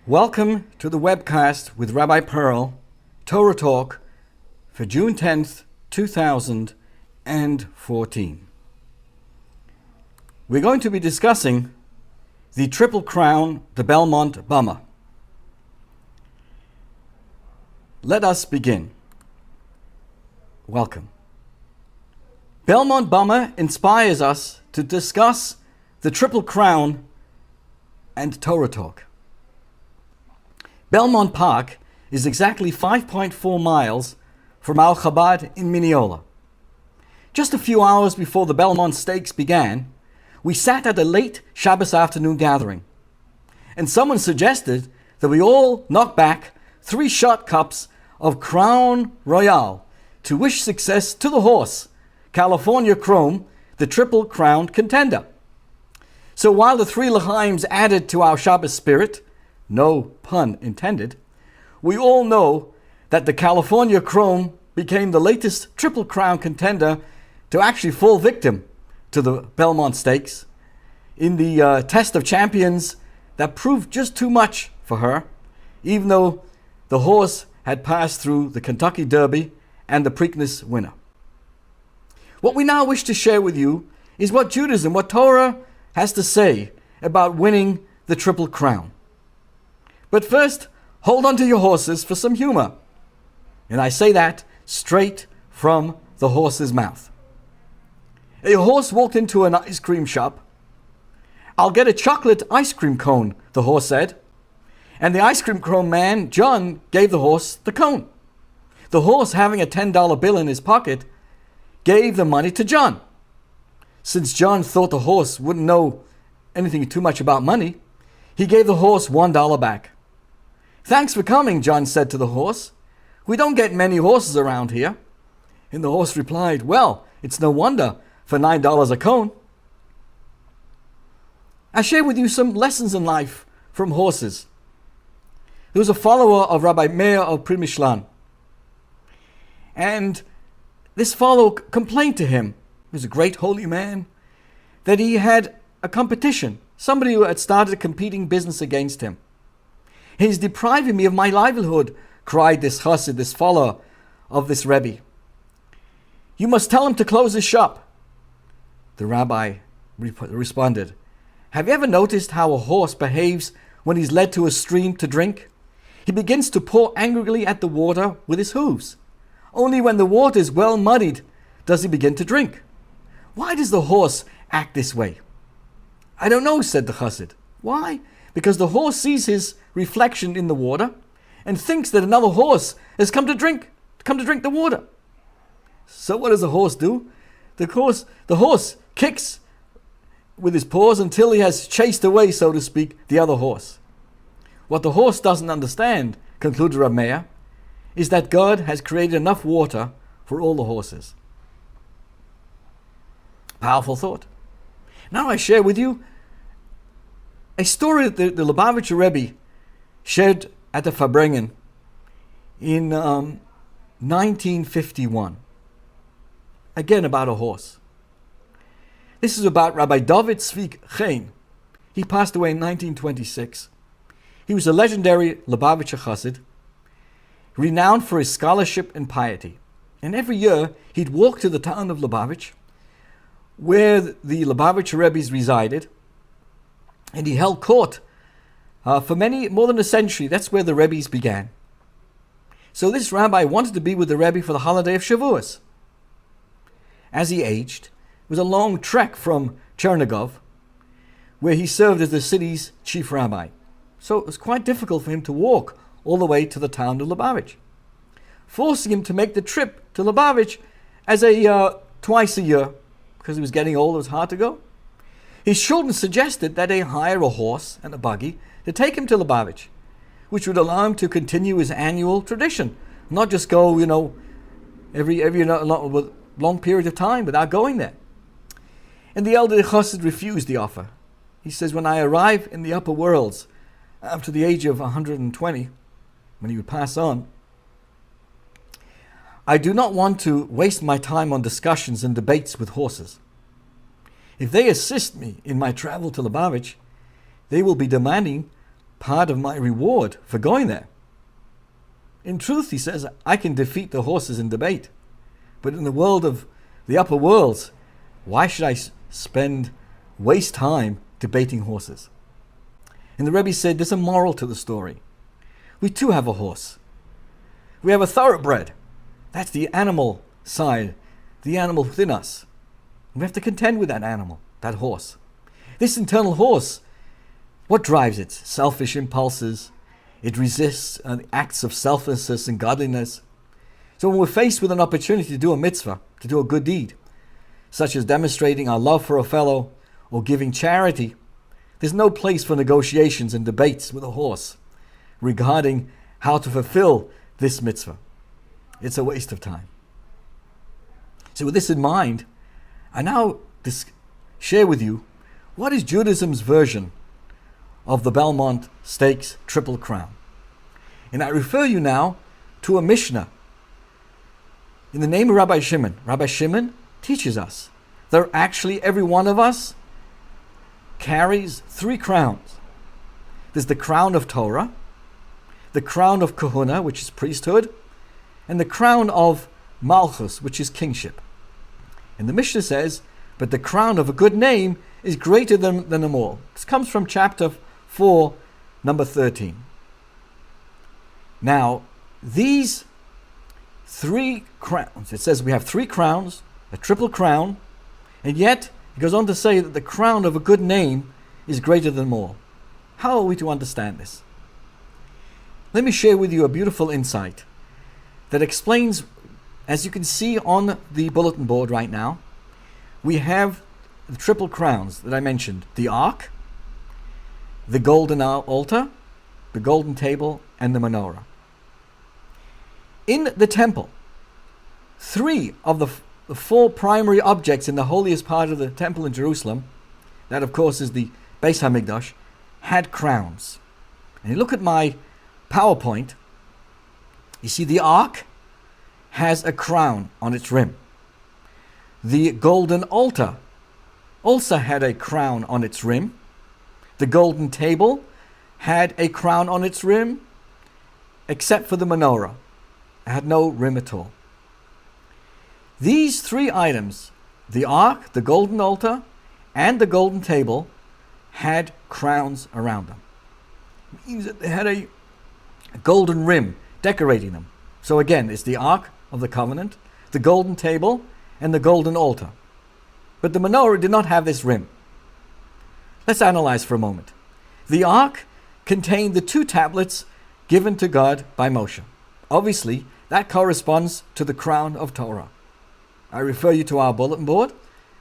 Welcome to the webcast with Rabbi Pearl, Torah Talk, for June 10th, 2014. We're going to be discussing the Triple Crown, the Belmont Bomber. Let us begin. Welcome. Belmont Bomber inspires us to discuss the Triple Crown and Torah Talk. Belmont Park is exactly 5.4 miles from Al Chabad in Mineola. Just a few hours before the Belmont Stakes began, we sat at a late Shabbos afternoon gathering, and someone suggested that we all knock back 3 shot cups of Crown Royale to wish success to the horse, California Chrome, the Triple Crown contender. So while the 3 l'chaims added to our Shabbos spirit, no pun intended, we all know that the California Chrome became the latest Triple Crown contender to actually fall victim to the Belmont Stakes in the test of champions that proved just too much for her, even though the horse had passed through the Kentucky Derby and the Preakness winner. What we now wish to share with you is what Judaism, what Torah has to say about winning the Triple Crown. But first, hold on to your horses for some humor. And I say that straight from the horse's mouth. A horse walked into an ice cream shop. "I'll get a chocolate ice cream cone," the horse said. And the ice cream cone man, John, gave the horse the cone. The horse, having a $10 bill in his pocket, gave the money to John. Since John thought the horse wouldn't know anything too much about money, he gave the horse $1 back. "Thanks for coming," John said to the horse. "We don't get many horses around here." And the horse replied, "Well, it's no wonder for $9 a cone." I share with you some lessons in life from horses. There was a follower of Rabbi Meir of Primishlan, and this follower complained to him, he was a great holy man, that he had a competition, somebody who had started a competing business against him. "He's depriving me of my livelihood," cried this chassid, this follower of this Rebbe. "You must tell him to close his shop." The rabbi responded, "Have you ever noticed how a horse behaves when he's led to a stream to drink? He begins to paw angrily at the water with his hooves. Only when the water is well muddied does he begin to drink. Why does the horse act this way?" "I don't know," said the chassid. "Why? Because the horse sees his reflection in the water and thinks that another horse has come to drink the water. So what does the horse do? The horse kicks with his paws until he has chased away, so to speak, the other horse. What the horse doesn't understand," concluded Rav Meir, "is that God has created enough water for all the horses." Powerful thought. Now I share with you a story that the Lubavitcher Rebbe shared at the Farbrengen in 1951. Again about a horse. This is about Rabbi David Tzvik Chaim. He passed away in 1926. He was a legendary Lubavitcher chassid, renowned for his scholarship and piety. And every year he'd walk to the town of Lubavitch, where the Lubavitcher Rebbe's resided, and he held court for more than a century. That's where the Rebbe's began. So this rabbi wanted to be with the Rebbe for the holiday of Shavuos. As he aged, it was a long trek from Chernigov, where he served as the city's chief rabbi. So it was quite difficult for him to walk all the way to the town of Lubavitch, forcing him to make the trip to Lubavitch as twice a year, because he was getting old, it was hard to go. His children suggested that they hire a horse and a buggy to take him to Lubavitch, which would allow him to continue his annual tradition, not just go, every long period of time without going there. And the elderly chassid refused the offer. He says, "When I arrive in the upper worlds, after the age of 120, when he would pass on, I do not want to waste my time on discussions and debates with horses. If they assist me in my travel to Lubavitch, they will be demanding part of my reward for going there. In truth, he says, I can defeat the horses in debate. But in the world of the upper worlds, why should I waste time debating horses? And the Rebbe said, there's a moral to the story. We too have a horse. We have a thoroughbred. That's the animal side, the animal within us. We have to contend with that animal, that horse. This internal horse, what drives it? Selfish impulses. It resists acts of selflessness and godliness. So when we're faced with an opportunity to do a mitzvah, to do a good deed, such as demonstrating our love for a fellow or giving charity, there's no place for negotiations and debates with a horse regarding how to fulfill this mitzvah. It's a waste of time. So with this in mind, I now share with you what is Judaism's version of the Belmont Stakes Triple Crown. And I refer you now to a Mishnah in the name of Rabbi Shimon. Rabbi Shimon teaches us that actually every one of us carries 3 crowns. There's the crown of Torah, the crown of Kahuna, which is priesthood, and the crown of Malchus, which is kingship. And the Mishnah says, but the crown of a good name is greater than them all. This comes from chapter 4, number 13. Now, these 3 crowns, it says we have 3 crowns, a triple crown, and yet it goes on to say that the crown of a good name is greater than them all. How are we to understand this? Let me share with you a beautiful insight that explains, as you can see on the bulletin board right now, we have the triple crowns that I mentioned: the ark, the golden altar, the golden table, and the menorah. In the temple, 3 of the 4 primary objects in the holiest part of the temple in Jerusalem, that of course is the Beis HaMikdash, had crowns. And you look at my PowerPoint, you see the ark has a crown on its rim. The golden altar also had a crown on its rim. The golden table had a crown on its rim, except for the menorah. It had no rim at all. These 3 items, the ark, the golden altar, and the golden table, had crowns around them. It means that they had a golden rim decorating them. So again, it's the ark of the covenant, the golden table, and the golden altar. But the menorah did not have this rim. Let's analyze for a moment. The ark contained the 2 tablets given to God by Moshe. Obviously, that corresponds to the crown of Torah. I refer you to our bulletin board,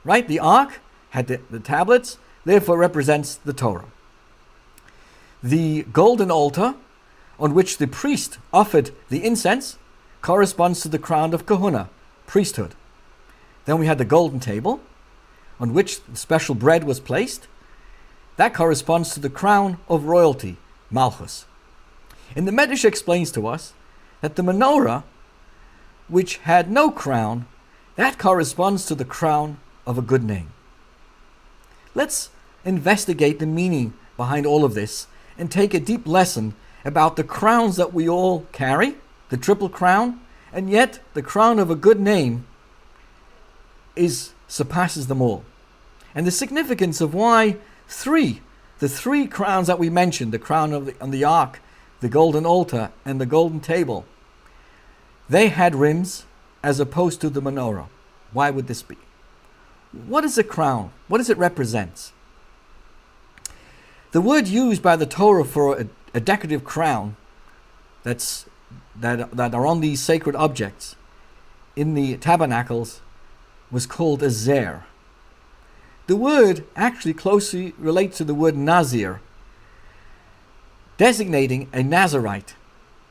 right? The ark had the tablets, therefore represents the Torah. The golden altar, on which the priest offered the incense, corresponds to the crown of Kahuna, priesthood. Then we had the golden table, on which the special bread was placed. That corresponds to the crown of royalty, Malchus. And the Medrash explains to us that the menorah, which had no crown, that corresponds to the crown of a good name. Let's investigate the meaning behind all of this and take a deep lesson about the crowns that we all carry, the triple crown, and yet the crown of a good name surpasses them all. And the significance of why the three crowns that we mentioned, the crown on the ark, the golden altar, and the golden table, they had rims as opposed to the menorah. Why would this be? What is a crown? What does it represent? The word used by the Torah for a decorative crown that are on these sacred objects in the tabernacles was called a zer. The word actually closely relates to the word nazir. Designating a Nazirite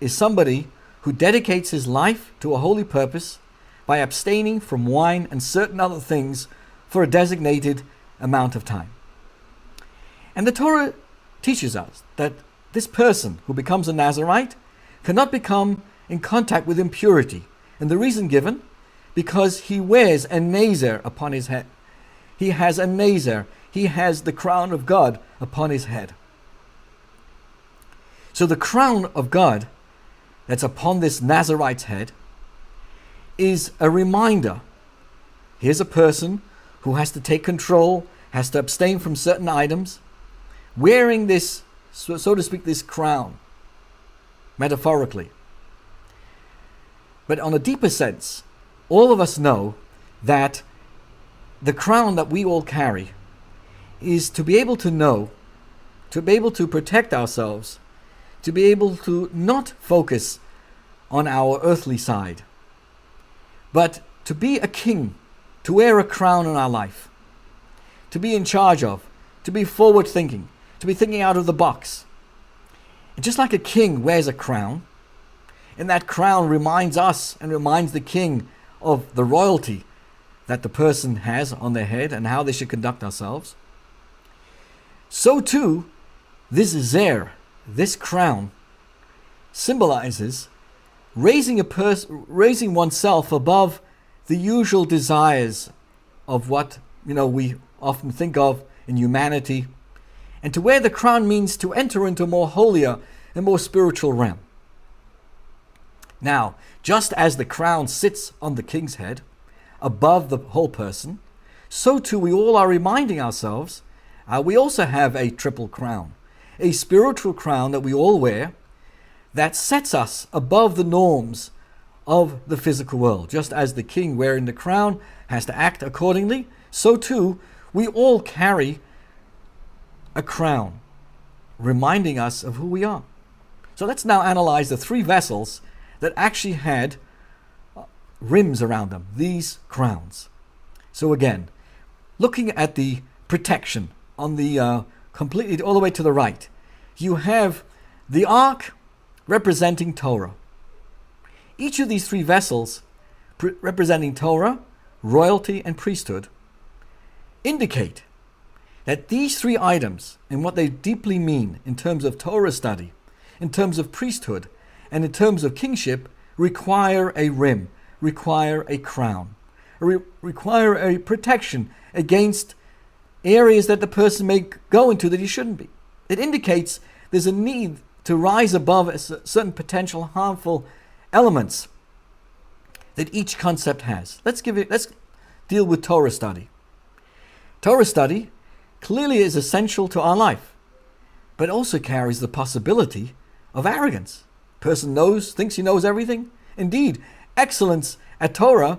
is somebody who dedicates his life to a holy purpose by abstaining from wine and certain other things for a designated amount of time. And the Torah teaches us that this person who becomes a Nazirite cannot become in contact with impurity. And the reason given, because he wears a nazer upon his head. He has a nazer. He has the crown of God upon his head. So the crown of God that's upon this Nazarite's head is a reminder. Here's a person who has to take control, has to abstain from certain items, wearing this, so to speak, this crown, metaphorically. But on a deeper sense, all of us know that the crown that we all carry is to be able to know, to be able to protect ourselves, to be able to not focus on our earthly side, but to be a king, to wear a crown in our life, to be in charge of, to be forward thinking, to be thinking out of the box. And just like a king wears a crown, and that crown reminds us and reminds the king of the royalty that the person has on their head and how they should conduct ourselves, so too this crown symbolizes raising oneself above the usual desires of what we often think of in humanity. And to wear the crown means to enter into a more holier and more spiritual realm. Now, just as the crown sits on the king's head, above the whole person, so too we all are reminding ourselves we also have a triple crown, a spiritual crown that we all wear that sets us above the norms of the physical world. Just as the king wearing the crown has to act accordingly, so too we all carry a crown reminding us of who we are. So let's now analyze the three vessels that actually had rims around them, these crowns. So again, looking at the protection on the completely all the way to the right, you have the ark representing Torah. Each of these three vessels representing Torah, royalty, and priesthood indicate that these three items and what they deeply mean in terms of Torah study, in terms of priesthood, and in terms of kingship require a rim, require a crown, require a protection against areas that the person may go into that he shouldn't be. It indicates there's a need to rise above certain potential harmful elements that each concept has. Let's deal with Torah study. Torah study clearly is essential to our life, but also carries the possibility of arrogance. Person thinks he knows everything. Indeed, excellence at Torah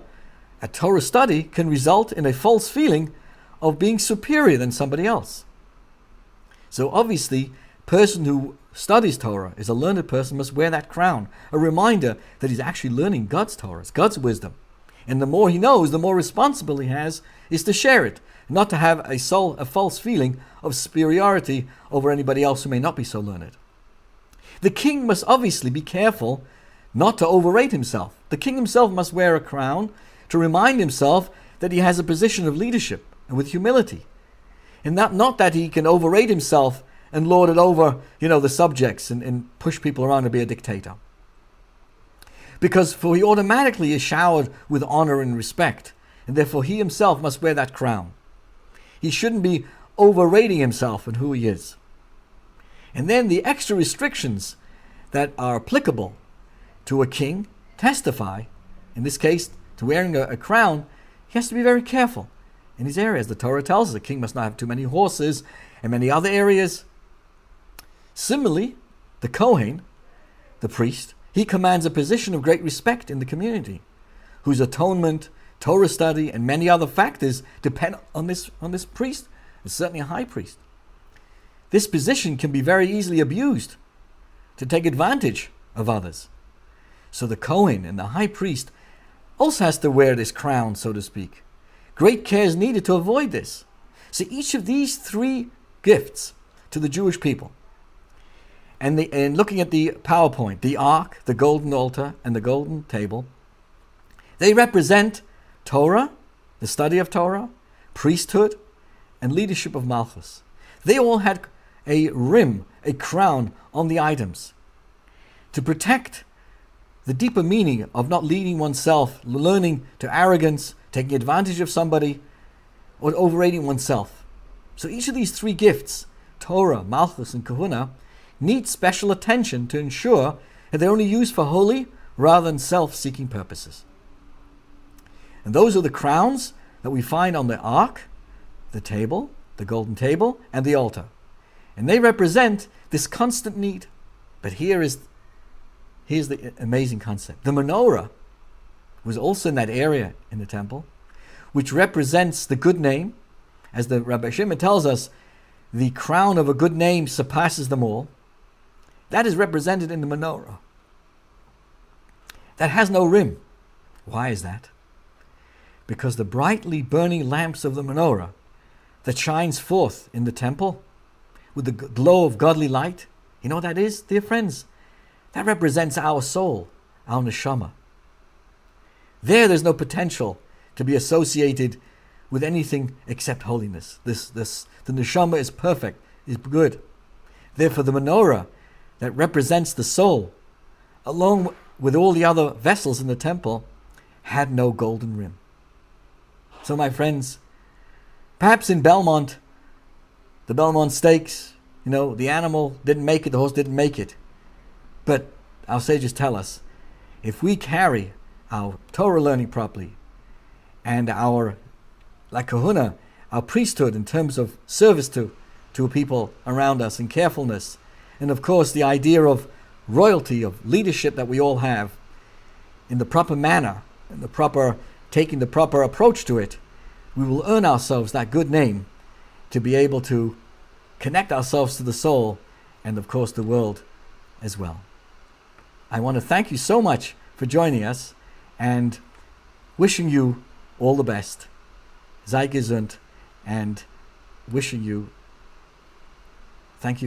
study can result in a false feeling of being superior than somebody else. So obviously, person who studies Torah is a learned person must wear that crown, a reminder that he's actually learning God's Torah, God's wisdom. And the more he knows, the more responsible he has is to share it, not to have a false feeling of superiority over anybody else who may not be so learned. The king must obviously be careful not to overrate himself. The king himself must wear a crown to remind himself that he has a position of leadership and with humility. And not that he can overrate himself and lord it over, the subjects and push people around to be a dictator. For he automatically is showered with honor and respect, and therefore he himself must wear that crown. He shouldn't be overrating himself and who he is. And then the extra restrictions that are applicable to a king testify, in this case, to wearing a crown. He has to be very careful in these areas. The Torah tells us the king must not have too many horses and many other areas. Similarly, the Kohen, the priest, he commands a position of great respect in the community, whose atonement, Torah study, and many other factors depend on this priest, and certainly a high priest. This position can be very easily abused to take advantage of others. So the Kohen and the high priest also has to wear this crown, so to speak. Great care is needed to avoid this. So each of these three gifts to the Jewish people, and looking at the PowerPoint, the ark, the golden altar, and the golden table, they represent Torah, the study of Torah, priesthood, and leadership of Malchus. They all had a rim, a crown on the items to protect the deeper meaning of not leading oneself, learning to arrogance, taking advantage of somebody, or overrating oneself. So each of these three gifts, Torah, Malchus, and Kahuna, need special attention to ensure that they're only used for holy rather than self-seeking purposes. And those are the crowns that we find on the ark, the table, the golden table, and the altar. And they represent this constant need. But here's the amazing concept. The menorah was also in that area in the temple, which represents the good name. As the Rabbi Shimon tells us, the crown of a good name surpasses them all. That is represented in the menorah. That has no rim. Why is that? Because the brightly burning lamps of the menorah that shines forth in the temple with the glow of godly light, you know what that is, dear friends? That represents our soul, our neshama. There's no potential to be associated with anything except holiness. The neshama is perfect, is good. Therefore, the menorah that represents the soul, along with all the other vessels in the temple, had no golden rim. So, my friends, perhaps in Belmont, the Belmont Stakes, the animal didn't make it, the horse didn't make it. But our sages tell us, if we carry our Torah learning properly and our kahuna, our priesthood in terms of service to people around us and carefulness, and of course the idea of royalty, of leadership that we all have, in the proper manner, taking the proper approach to it, we will earn ourselves that good name to be able to connect ourselves to the soul and of course the world as well. I want to thank you so much for joining us and wishing you all the best. Sei gesund, and wishing you, thank you.